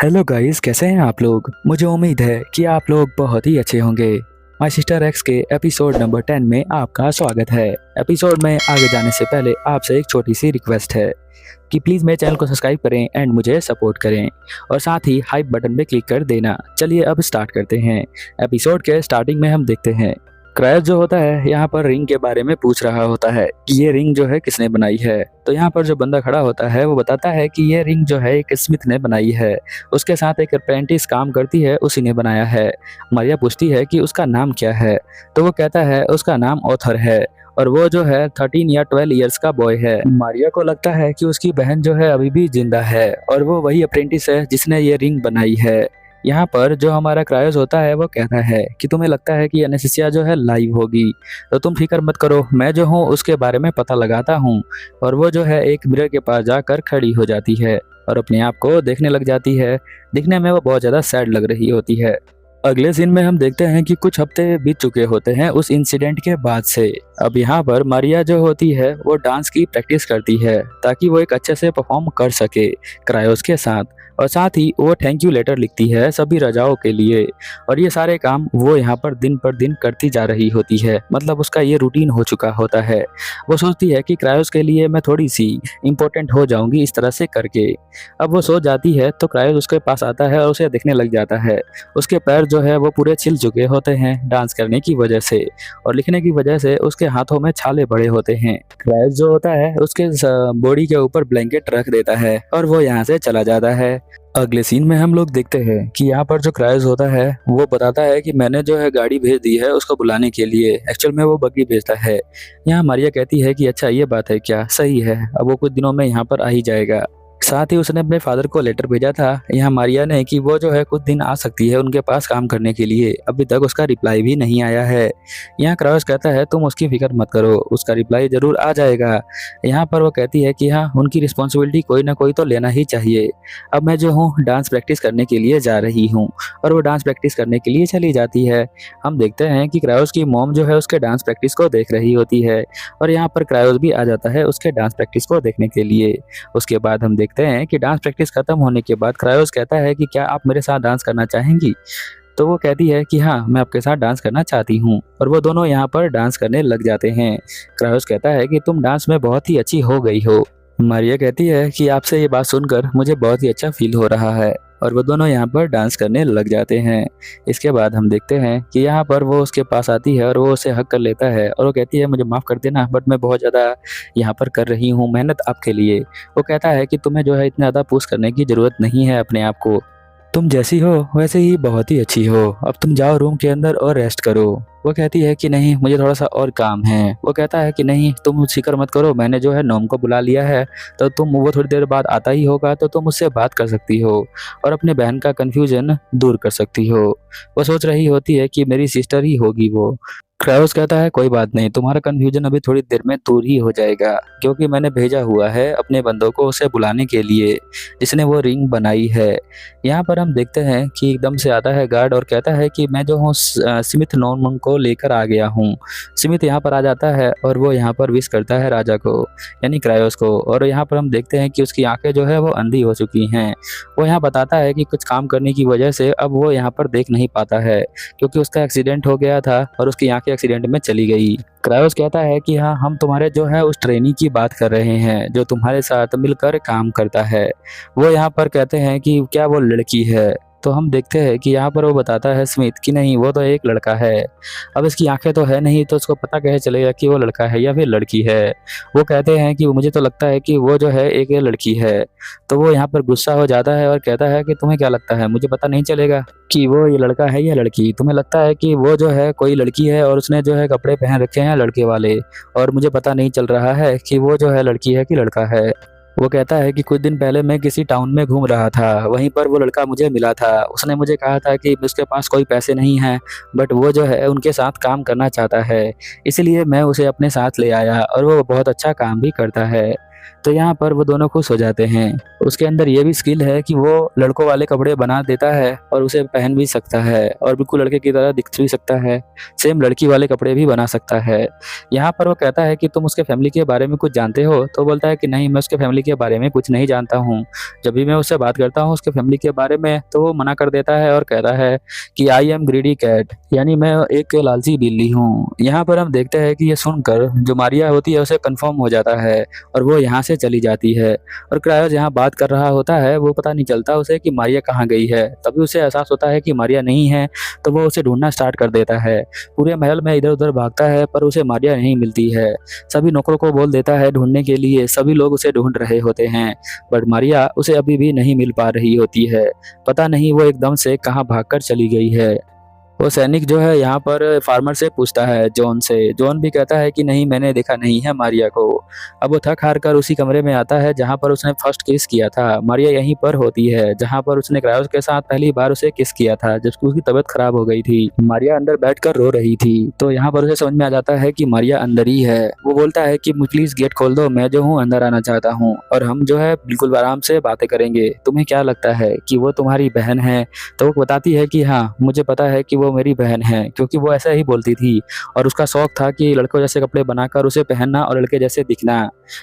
Hello guys, कैसे हैं आप लोग। मुझे उम्मीद है कि आप लोग बहुत ही अच्छे होंगे। माय सिस्टर एक्स के एपिसोड नंबर 10 में आपका स्वागत है। एपिसोड में आगे जाने से पहले आपसे एक छोटी सी रिक्वेस्ट है कि प्लीज़ मेरे चैनल को सब्सक्राइब करें एंड मुझे सपोर्ट करें और साथ ही हाइप बटन पे क्लिक कर देना। चलिए अब स्टार्ट करते हैं। एपिसोड के स्टार्टिंग में हम देखते हैं क्रायस जो होता है यहाँ पर रिंग के बारे में पूछ रहा होता है कि ये रिंग जो है किसने बनाई है। तो यहाँ पर जो बंदा खड़ा होता है वो बताता है कि ये रिंग जो है एक स्मिथ ने बनाई है, उसके साथ एक अप्रेंटिस काम करती है, उसी ने बनाया है। मारिया पूछती है कि उसका नाम क्या है, तो वो कहता है उसका नाम ऑथर है और वो जो है 13 या 12 इयर्स का बॉय है। मारिया को लगता है कि उसकी बहन जो है अभी भी जिंदा है और वो वही अप्रेंटिस है जिसने ये रिंग बनाई है। यहाँ पर जो हमारा क्रायोस होता है वो कहता है कि तुम्हें लगता है कि एनेस्थीसिया जो है लाइव होगी, तो तुम फिक्र मत करो, मैं जो हूँ उसके बारे में पता लगाता हूँ। और वो जो है एक मिरर के पास जाकर खड़ी हो जाती है और अपने आप को देखने लग जाती है। दिखने में वो बहुत ज़्यादा सैड लग रही होती है। अगले सीन में हम देखते हैं कि कुछ हफ्ते बीत चुके होते हैं उस इंसिडेंट के बाद से। अब यहाँ पर मारिया जो होती है वो डांस की प्रैक्टिस करती है ताकि वो एक अच्छे से परफॉर्म कर सके क्रायोस के साथ, और साथ ही वो थैंक यू लेटर लिखती है सभी रजाओं के लिए। और ये सारे काम वो यहाँ पर दिन पर दिन करती जा रही होती है, मतलब उसका ये रूटीन हो चुका होता है। वो सोचती है कि क्रायोस के लिए मैं थोड़ी सी इम्पोर्टेंट हो जाऊंगी इस तरह से करके। अब वो सो जाती है तो क्रायोस उसके पास आता है और उसे देखने लग जाता है। उसके पैर जो है वो पूरे छिल चुके होते हैं डांस करने की वजह से, और लिखने की वजह से उसके हाथों में छाले बड़े होते हैं। क्रायोस जो होता है उसके बॉडी के ऊपर ब्लैंकेट रख देता है और वो यहाँ से चला जाता है। अगले सीन में हम लोग देखते हैं कि यहाँ पर जो क्रायोस होता है वो बताता है कि मैंने जो है गाड़ी भेज दी है उसको बुलाने के लिए, एक्चुअल में वो बग्गी भेजता है। यहाँ मारिया कहती है कि अच्छा ये बात है क्या, सही है, अब वो कुछ दिनों में यहाँ पर आ ही जाएगा। साथ ही उसने अपने फादर को लेटर भेजा था यहाँ मारिया ने कि वो जो है कुछ दिन आ सकती है उनके पास काम करने के लिए। अभी तक उसका रिप्लाई भी नहीं आया है। यहाँ क्रायोस कहता है तुम उसकी फिक्र मत करो, उसका रिप्लाई जरूर आ जाएगा। यहाँ पर वो कहती है कि हाँ, उनकी रिस्पॉन्सिबिलिटी कोई ना कोई तो लेना ही चाहिए। अब मैं जो हूँ डांस प्रैक्टिस करने के लिए जा रही हूँ, और वो डांस प्रैक्टिस करने के लिए चली जाती है। हम देखते हैं कि क्रायोस की मॉम जो है उसके डांस प्रैक्टिस को देख रही होती है और यहाँ पर क्रायोस भी आ जाता है उसके डांस प्रैक्टिस को देखने के लिए। उसके बाद हम देखते हैं कि डांस प्रैक्टिस खत्म होने के बाद क्रायोस कहता है कि क्या आप मेरे साथ डांस करना चाहेंगी। तो वो कहती है कि हाँ, मैं आपके साथ डांस करना चाहती हूँ, और वो दोनों यहाँ पर डांस करने लग जाते हैं। क्रायोस कहता है कि तुम डांस में बहुत ही अच्छी हो गई हो। मारिया कहती है कि आपसे ये बात सुनकर मुझे बहुत ही अच्छा फील हो रहा है, और वो दोनों यहाँ पर डांस करने लग जाते हैं। इसके बाद हम देखते हैं कि यहाँ पर वो उसके पास आती है और वो उसे हक कर लेता है और वो कहती है मुझे माफ़ कर देना, बट मैं बहुत ज़्यादा यहाँ पर कर रही हूँ मेहनत आपके लिए। वो कहता है कि तुम्हें जो है इतना ज़्यादा पुश करने की ज़रूरत नहीं है अपने आप को, तुम जैसी हो वैसे ही बहुत ही अच्छी हो, अब तुम जाओ रूम के अंदर और रेस्ट करो। वो कहती है कि नहीं, मुझे थोड़ा सा और काम है। वो कहता है कि नहीं, तुम फिक्र मत करो, मैंने जो है नोम को बुला लिया है, तो वो थोड़ी देर बाद आता ही होगा, तो तुम उससे बात कर सकती हो और अपने बहन का कन्फ्यूजन दूर कर सकती हो। वो सोच रही होती है कि मेरी सिस्टर ही होगी वो। क्रायोस कहता है कोई बात नहीं, तुम्हारा कन्फ्यूजन अभी थोड़ी देर में दूर ही हो जाएगा, क्योंकि मैंने भेजा हुआ है अपने बंदों को उसे बुलाने के लिए जिसने वो रिंग बनाई है। यहाँ पर हम देखते हैं कि एकदम से आता है गार्ड और कहता है कि मैं जो हूँ स्मिथ नॉर्मन को लेकर आ गया हूँ। स्मिथ यहाँ पर आ जाता है और वो यहाँ पर विश करता है राजा को, यानी क्रायोस को, और यहाँ पर हम देखते हैं कि उसकी आंखें जो है वो अंधी हो चुकी हैं। वो यहाँ बताता है कि कुछ काम करने की वजह से अब वो यहाँ पर देख नहीं पाता है, क्योंकि उसका एक्सीडेंट हो गया था और उसकी आंखें एक्सीडेंट में चली गई। क्रायोस कहता है कि हाँ, हम तुम्हारे जो है उस ट्रेनी की बात कर रहे हैं जो तुम्हारे साथ मिलकर काम करता है। वो यहाँ पर कहते हैं कि क्या वो लड़की है, तो हम देखते हैं कि यहाँ पर वो बताता है स्मिथ कि नहीं, वो तो एक लड़का है। अब इसकी आंखें तो है नहीं, तो उसको पता कैसे चलेगा कि वो लड़का है या फिर लड़की है। वो कहते हैं कि मुझे तो लगता है कि वो जो है एक लड़की है। तो वो यहाँ पर गुस्सा हो जाता है और कहता है कि तुम्हें क्या लगता है, मुझे पता नहीं चलेगा कि वो ये लड़का है या लड़की। तुम्हें लगता है कि वो जो है कोई लड़की है और उसने जो है कपड़े पहन रखे हैं लड़के वाले, और मुझे पता नहीं चल रहा है कि वो जो है लड़की है कि लड़का है। वो कहता है कि कुछ दिन पहले मैं किसी टाउन में घूम रहा था, वहीं पर वो लड़का मुझे मिला था। उसने मुझे कहा था कि उसके पास कोई पैसे नहीं हैं, बट वो जो है उनके साथ काम करना चाहता है, इसलिए मैं उसे अपने साथ ले आया और वो बहुत अच्छा काम भी करता है। तो यहाँ पर वो दोनों खुश हो जाते हैं। उसके अंदर ये भी स्किल है कि वो लड़कों वाले कपड़े बना देता है और उसे पहन भी सकता है और बिल्कुल लड़के की तरह दिख भी सकता है। सेम लड़की वाले कपड़े भी बना सकता है। यहाँ पर वो कहता है कि तुम उसके फैमिली के बारे में कुछ जानते हो? तो बोलता है कि नहीं, मैं उसके फैमिली के बारे में कुछ नहीं जानता हूँ। जब भी मैं उससे बात करता हूँ उसके फैमिली के बारे में तो वो मना कर देता है और कहता है कि आई एम ग्रीडी कैट, यानी मैं एक लालची बिल्ली हूँ। यहाँ पर हम देखते हैं कि ये सुनकर जो मारिया होती है उसे कंफर्म हो जाता है और वो यहाँ से चली जाती है। और क्रायोस यहाँ बात कर रहा होता है, वो पता नहीं चलता उसे कि मारिया कहाँ गई है। तभी उसे एहसास होता है कि मारिया नहीं है, तो वो उसे ढूंढना स्टार्ट कर देता है। पूरे महल में इधर उधर भागता है पर उसे मारिया नहीं मिलती है। सभी नौकरों को बोल देता है ढूंढने के लिए, सभी लोग उसे ढूंढ रहे होते हैं, बट मारिया उसे अभी भी नहीं मिल पा रही होती है। पता नहीं वो एकदम से कहाँ भागकर चली गई है। वो सैनिक जो है यहाँ पर फार्मर से पूछता है, जॉन से। जॉन भी कहता है कि नहीं, मैंने देखा नहीं है मारिया को। अब वो थक हार कर उसी कमरे में आता है जहाँ पर उसने फर्स्ट किस किया था। मारिया यहीं पर होती है जहाँ पर उसने क्रायोस के साथ पहली बार उसे किस किया था, जब उसकी तबीयत खराब हो गई थी। मारिया अंदर बैठकर रो रही थी, तो यहाँ पर उसे समझ में आ जाता है कि मारिया अंदर ही है। वो बोलता है कि प्लीज गेट खोल दो, मैं जो हूँ अंदर आना चाहता हूँ और हम जो है बिल्कुल आराम से बातें करेंगे। तुम्हें क्या लगता है कि वो तुम्हारी बहन है? तो वो बताती है कि हाँ, मुझे पता है कि वो मेरी बहन है, क्योंकि वो ऐसा ही बोलती थी और उसका शौक था कि लड़कों जैसे कपड़े बनाकर उसे पहनना और लड़के जैसे दिखना,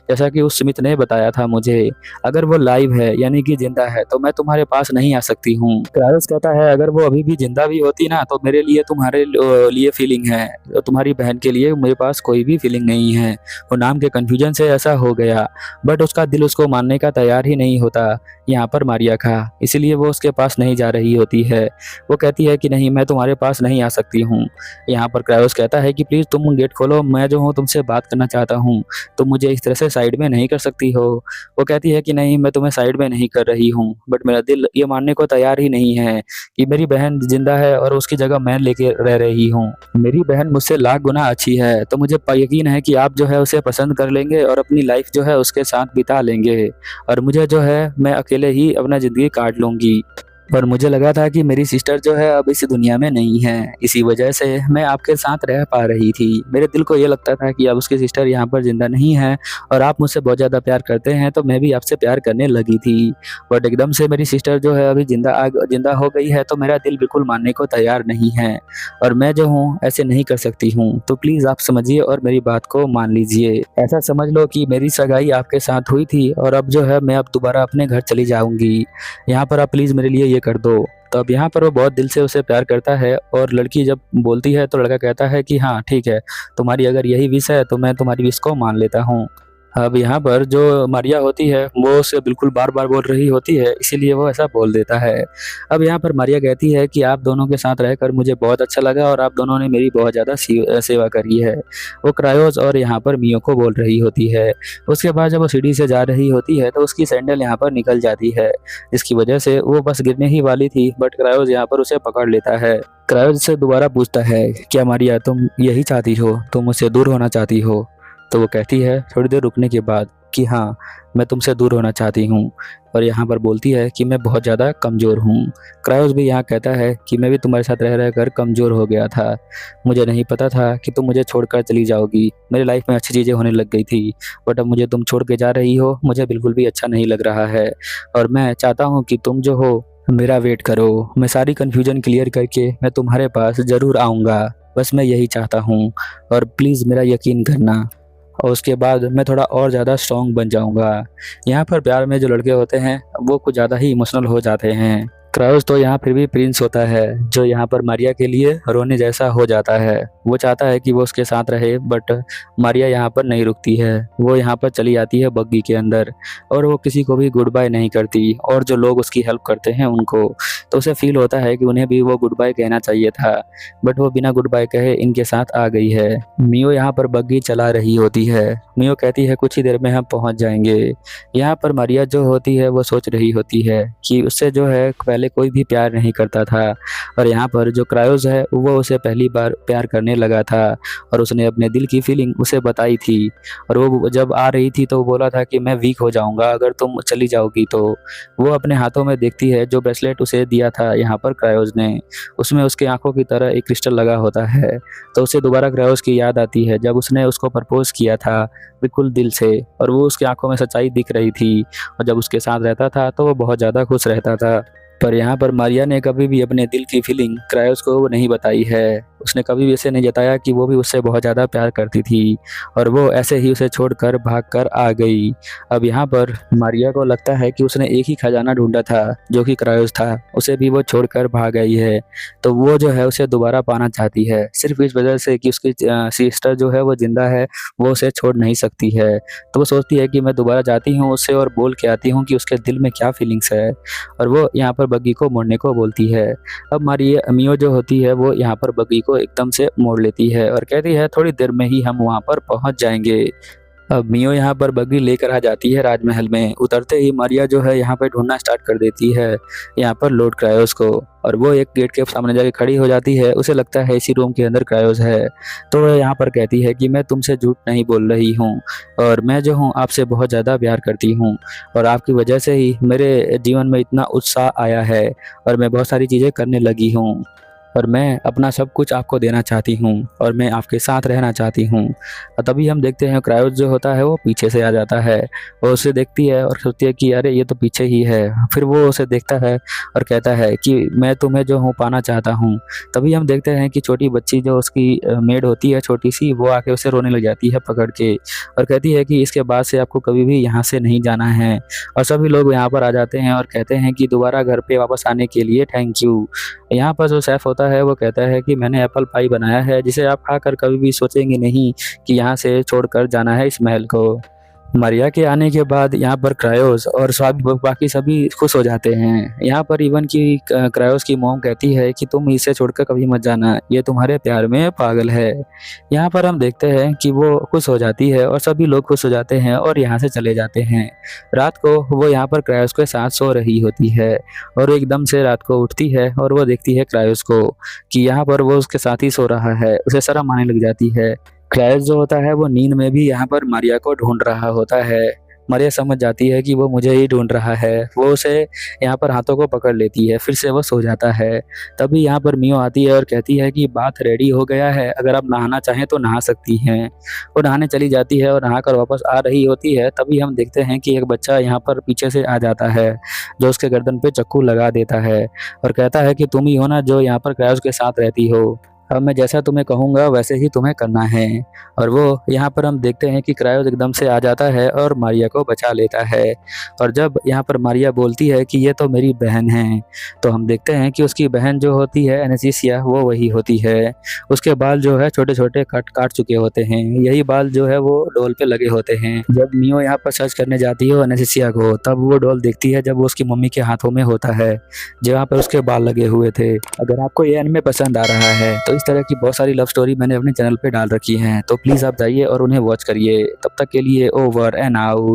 जैसा कि उस स्मिथ ने बताया था मुझे। अगर वो लाइव है यानी कि जिंदा है तो मैं तुम्हारे पास नहीं आ सकती हूँ। क्लारस कहता है अगर वो अभी भी जिंदा भी होती ना तो मेरे लिए तुम्हारे लिए फीलिंग है, तुम्हारी बहन के लिए मेरे पास कोई भी फीलिंग नहीं है। वो नाम के कंफ्यूजन से ऐसा हो गया, बट उसका दिल उसको मानने का तैयार ही नहीं होता। यहाँ पर मारिया खा, इसलिए वो उसके पास नहीं जा रही होती है। वो कहती है कि नहीं, मैं तुम्हारे पास नहीं आ सकती हूँ। यहाँ पर क्रायोस कहता है कि प्लीज तुम गेट खोलो, मैं जो हूँ तुमसे बात करना चाहता हूँ, तुम मुझे इस तरह से साइड में नहीं कर सकती हो। वो कहती है कि नहीं, मैं तुम्हें साइड में नहीं कर रही हूँ, बट मेरा दिल ये मानने को तैयार ही नहीं है कि मेरी बहन जिंदा है और उसकी जगह मैं लेके रह रही हूँ। मेरी बहन मुझसे लाख गुना अच्छी है, तो मुझे यकीन है कि आप जो है उसे पसंद कर लेंगे और अपनी लाइफ जो है उसके साथ बिता लेंगे, और मुझे जो है मैं अकेले ही अपना जिंदगी काट लूंगी। पर मुझे लगा था कि मेरी सिस्टर जो है अब इस दुनिया में नहीं है, इसी वजह से मैं आपके साथ रह पा रही थी। मेरे दिल को ये लगता था कि अब उसकी सिस्टर यहाँ पर जिंदा नहीं है और आप मुझसे बहुत ज़्यादा प्यार करते हैं, तो मैं भी आपसे प्यार करने लगी थी। बट एकदम से मेरी सिस्टर जो है अभी जिंदा हो गई है, तो मेरा दिल बिल्कुल मानने को तैयार नहीं है और मैं जो हूँ ऐसे नहीं कर सकती हूँ। तो प्लीज़ आप समझिए और मेरी बात को मान लीजिए। ऐसा समझ लो कि मेरी सगाई आपके साथ हुई थी और अब जो है मैं अब दोबारा अपने घर चली जाऊँगी। यहाँ पर आप प्लीज़ मेरे लिए ये कर दो। तो अब यहाँ पर वो बहुत दिल से उसे प्यार करता है और लड़की जब बोलती है तो लड़का कहता है कि हाँ ठीक है, तुम्हारी अगर यही विश है तो मैं तुम्हारी विश को मान लेता हूँ। अब यहाँ पर जो मारिया होती है वो उसे बिल्कुल बार बार बोल रही होती है, इसीलिए वो ऐसा बोल देता है। अब यहाँ पर मारिया कहती है कि आप दोनों के साथ रहकर मुझे बहुत अच्छा लगा और आप दोनों ने मेरी बहुत ज़्यादा सेवा करी है। वो क्रायोस और यहाँ पर मियो को बोल रही होती है। उसके बाद जब वो सीढ़ी से जा रही होती है तो उसकी सैंडल यहाँ पर निकल जाती है, जिसकी वजह से वो बस गिरने ही वाली थी, बट क्रायोस यहाँ पर उसे पकड़ लेता है। क्रायोस से दोबारा पूछता है, क्या मारिया तुम यही चाहती हो, तुम मुझसे दूर होना चाहती हो? तो वो कहती है थोड़ी देर रुकने के बाद कि हाँ, मैं तुमसे दूर होना चाहती हूँ, और यहाँ पर बोलती है कि मैं बहुत ज़्यादा कमज़ोर हूँ। क्रायोस भी यहाँ कहता है कि मैं भी तुम्हारे साथ रह कर कमज़ोर हो गया था, मुझे नहीं पता था कि तुम मुझे छोड़कर चली जाओगी। मेरी लाइफ में अच्छी चीज़ें होने लग गई थी, बट अब मुझे तुम छोड़ के जा रही हो, मुझे बिल्कुल भी अच्छा नहीं लग रहा है और मैं चाहता हूँ कि तुम जो हो मेरा वेट करो। मैं सारी कन्फ्यूजन क्लियर करके मैं तुम्हारे पास ज़रूर आऊँगा, बस मैं यही चाहता हूँ और प्लीज़ मेरा यकीन करना, और उसके बाद मैं थोड़ा और ज़्यादा स्ट्रॉन्ग बन जाऊंगा। यहाँ पर प्यार में जो लड़के होते हैं वो कुछ ज़्यादा ही इमोशनल हो जाते हैं। क्राउस तो यहाँ फिर भी प्रिंस होता है, जो यहाँ पर मारिया के लिए रोने जैसा हो जाता है। वो चाहता है कि वो उसके साथ रहे, बट मारिया यहाँ पर नहीं रुकती है। वो यहाँ पर चली आती है बग्गी के अंदर और वो किसी को भी गुड बाय नहीं करती, और जो लोग उसकी हेल्प करते हैं उनको, तो उसे फील होता है कि उन्हें भी वो गुड बाय कहना चाहिए था, बट वो बिना गुड बाय कहे इनके साथ आ गई है। मियो यहाँ पर बग्गी चला रही होती है। मियो कहती है कुछ ही देर में हम पहुँच जाएंगे। यहाँ पर मारिया जो होती है वो सोच रही होती है कि उससे जो है पहले पहले कोई भी प्यार नहीं करता था और यहाँ पर जो क्रायोस है वो उसे पहली बार प्यार करने लगा था और उसने अपने दिल की फीलिंग उसे बताई थी और वो जब आ रही थी तो वो बोला था कि मैं वीक हो जाऊंगा अगर तुम चली जाओगी तो। वो अपने हाथों में देखती है जो ब्रेसलेट उसे दिया था यहाँ पर क्रायोस ने, उसमें उसके आंखों की तरह एक क्रिस्टल लगा होता है। तो उसे दोबारा क्रायोस की याद आती है जब उसने उसको प्रपोज किया था बिल्कुल दिल से और वो उसकी आंखों में सच्चाई दिख रही थी और जब उसके साथ रहता था तो वो बहुत ज़्यादा खुश रहता था। पर यहाँ पर मारिया ने कभी भी अपने दिल की फीलिंग क्रायोस को नहीं बताई है। उसने कभी भी ऐसे नहीं जताया कि वो भी उससे बहुत ज़्यादा प्यार करती थी और वो ऐसे ही उसे छोड़कर भागकर आ गई। अब यहाँ पर मारिया को लगता है कि उसने एक ही खजाना ढूंढा था जो कि क्रायोस था, उसे भी वो छोड़कर भाग गई है। तो वो जो है उसे दोबारा पाना चाहती है सिर्फ इस वजह से कि उसकी सिस्टर जो है वो जिंदा है, वो उसे छोड़ नहीं सकती है। तो वो सोचती है कि मैं दोबारा जाती हूँ उससे और बोल के आती हूँ कि उसके दिल में क्या फीलिंग्स है और वो यहाँ पर बग्गी को मोड़ने को बोलती है। अब मारिया मियो जो होती है वो यहाँ पर बग्गी को एकदम से मोड़ लेती है और कहती है थोड़ी देर में ही हम वहाँ पर पहुँच जाएंगे। अब मियो यहाँ पर बग्गी लेकर आ जाती है राजमहल में। उतरते ही मारिया जो है यहाँ पर ढूंढना स्टार्ट कर देती है यहाँ पर लॉर्ड क्रायोस को और वो एक गेट के सामने जाके खड़ी हो जाती है। उसे लगता है इसी रूम के अंदर क्रायोस है तो वह यहाँ पर कहती है कि मैं तुमसे झूठ नहीं बोल रही हूँ और मैं जो हूँ आपसे बहुत ज़्यादा प्यार करती हूँ और आपकी वजह से ही मेरे जीवन में इतना उत्साह आया है और मैं बहुत सारी चीज़ें करने लगी हूँ और मैं अपना सब कुछ आपको देना चाहती हूँ और मैं आपके साथ रहना चाहती हूँ। और तभी हम देखते हैं क्रायोस जो होता है वो पीछे से आ जाता है। वो उसे देखती है और सोचती है कि अरे ये तो पीछे ही है। फिर वो उसे देखता है और कहता है कि मैं तुम्हें जो हूँ पाना चाहता हूँ। तभी हम देखते हैं कि छोटी बच्ची जो उसकी मेड होती है छोटी सी, वो आके उसे रोने लग जाती है पकड़ के और कहती है कि इसके बाद से आपको कभी भी यहाँ से नहीं जाना है। और सभी लोग यहाँ पर आ जाते हैं और कहते हैं कि दोबारा घर पे वापस आने के लिए थैंक यू। यहाँ पर जो शेफ होता है वो कहता है कि मैंने एप्पल पाई बनाया है जिसे आप खाकर कभी भी सोचेंगे नहीं कि यहाँ से छोड़कर जाना है इस महल को। मारिया के आने के बाद यहाँ पर क्रायोस और बाकी सभी खुश हो जाते हैं। यहाँ पर इवन की क्रायोस की मॉम कहती है कि तुम इसे छोड़कर कभी मत जाना, ये तुम्हारे प्यार में पागल है। यहाँ पर हम देखते हैं कि वो खुश हो जाती है और सभी लोग खुश हो जाते हैं और यहाँ से चले जाते हैं। रात को वो यहाँ पर क्रायोस के साथ सो रही होती है और एकदम से रात को उठती है और वो देखती है क्रायोस को कि यहाँ पर वो उसके साथ ही सो रहा है। उसे शर्म आने लग जाती है। क्रायोस जो होता है वो नींद में भी यहाँ पर मारिया को ढूंढ रहा होता है। मारिया समझ जाती है कि वो मुझे ही ढूंढ रहा है। वो उसे यहाँ पर हाथों को पकड़ लेती है, फिर से वो सो जाता है। तभी यहाँ पर मियो आती है और कहती है कि बात रेडी हो गया है, अगर आप नहाना चाहें तो नहा सकती हैं। वो नहाने चली जाती है और नहाकर वापस आ रही होती है। तभी हम देखते हैं कि एक बच्चा यहाँ पर पीछे से आ जाता है जो उसके गर्दन पे चाकू लगा देता है और कहता है कि तुम ही हो ना जो यहाँ पर क्रायोस के साथ रहती हो, अब मैं जैसा तुम्हें कहूँगा वैसे ही तुम्हें करना है। और वो यहाँ पर हम देखते हैं कि क्रायोस एकदम से आ जाता है और मारिया को बचा लेता है। और जब यहाँ पर मारिया बोलती है कि ये तो मेरी बहन है, तो हम देखते हैं कि उसकी बहन जो होती है एनेस्थीसिया वो वही होती है। उसके बाल जो है छोटे छोटे काट चुके होते हैं, यही बाल जो है वो डोल पे लगे होते हैं। जब मियो यहाँ पर सर्च करने जाती है एनेस्थीसिया को, तब वो डोल देखती है जब वो उसकी मम्मी के हाथों में होता है जहाँ पर उसके बाल लगे हुए थे। अगर आपको ये एनिमे पसंद आ रहा है तो इस तरह की बहुत सारी लव स्टोरी मैंने अपने चैनल पे डाल रखी हैं, तो प्लीज़ आप जाइए और उन्हें वॉच करिए। तब तक के लिए ओवर एंड आउट।